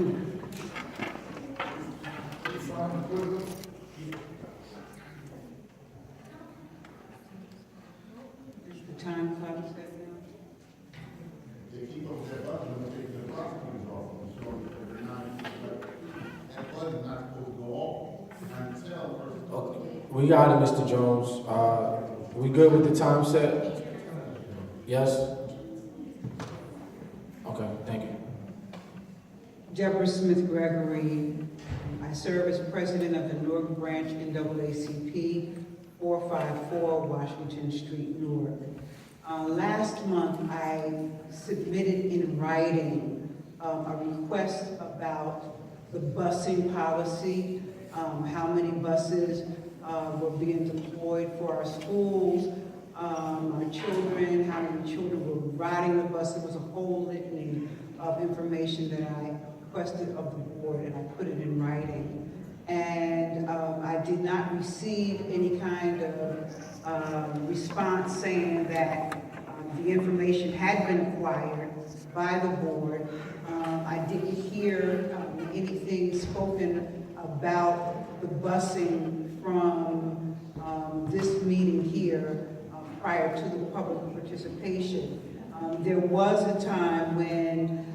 The time clock is set now. They keep up that button and take the properties off. So every night, that button's not supposed to go off. Until Okay. We got it, Mr. Jones. We good with the time set? Yes? Okay, thank you. Deborah Smith-Gregory. I serve as president of the Newark branch NAACP, 454 Washington Street, Newark. Last month, I submitted in writing a request about the busing policy, how many buses were being deployed for our schools, our children, how many children were riding the bus. There was a whole litany of information that I requested of the board, and I put it in writing. And I did not receive any kind of response saying that the information had been acquired by the board. I didn't hear anything spoken about the busing from this meeting here prior to the public participation. There was a time when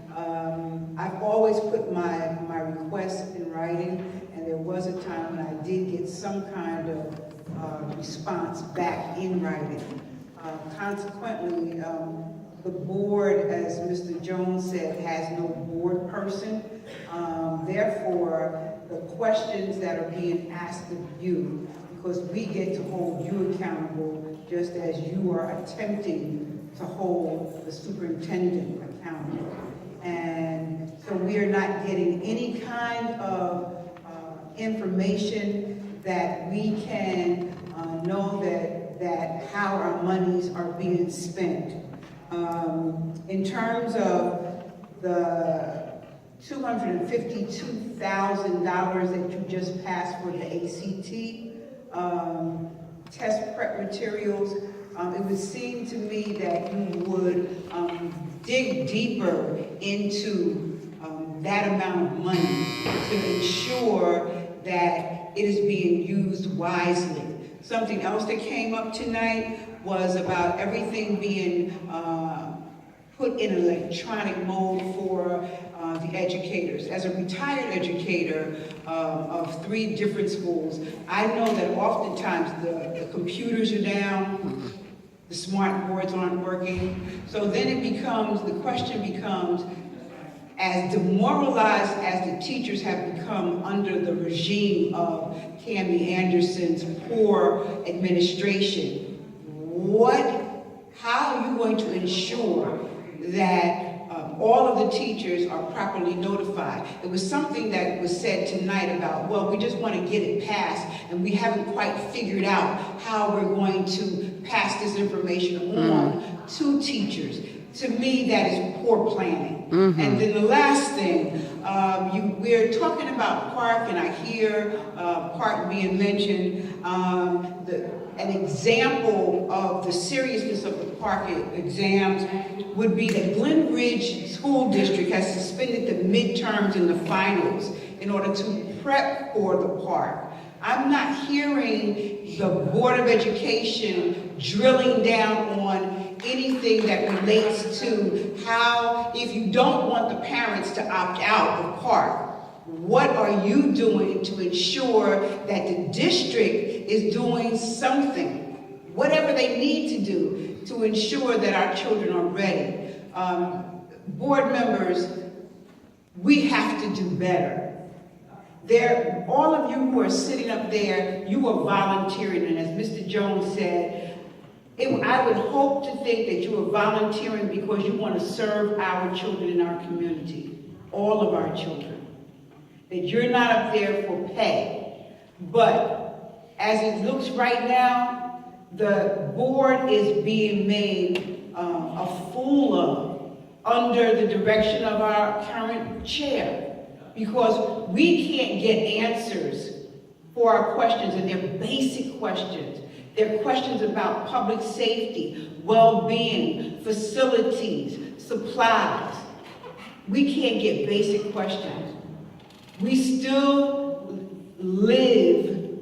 I've always put my requests in writing, and there was a time when I did get some kind of response back in writing. Consequently, the board, as Mr. Jones said, has no board person. Therefore, the questions that are being asked of you, because we get to hold you accountable just as you are attempting to hold the superintendent accountable. And so we are not getting any kind of information that we can know that how our monies are being spent. In terms of the $252,000 that you just passed for the ACT test prep materials, it would seem to me that you would dig deeper into that amount of money to ensure that it is being used wisely. Something else that came up tonight was about everything being put in electronic mode for the educators. As a retired educator of 3 different schools, I know that oftentimes the computers are down, the smart boards aren't working. So then the question becomes, as demoralized as the teachers have become under the regime of Tammy Anderson's poor administration, how are you going to ensure that all of the teachers are properly notified? It was something that was said tonight about, well, we just want to get it passed, and we haven't quite figured out how we're going to pass this information on to teachers. To me, that is poor planning. And then the last thing, we're talking about Park, and I hear Park being mentioned. An example of the seriousness of the Park exams would be that Glen Ridge School District has suspended the midterms and the finals in order to prep for the Park. I'm not hearing the Board of Education drilling down on anything that relates to how, if you don't want the parents to opt out of Park, what are you doing to ensure that the district is doing something, whatever they need to do, to ensure that our children are ready? Board members, we have to do better. All of you who are sitting up there, you are volunteering, and as Mr. Jones said, I would hope to think that you are volunteering because you want to serve our children in our community, all of our children. That you're not up there for pay. But as it looks right now, the board is being made a fool of under the direction of our current chair, because we can't get answers for our questions, and they're basic questions. They're questions about public safety, well-being, facilities, supplies. We can't get basic questions. We still live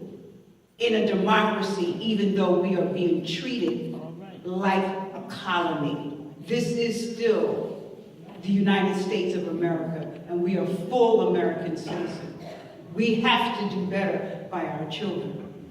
in a democracy even though we are being treated like a colony. This is still the United States of America, and we are full American citizens. We have to do better by our children.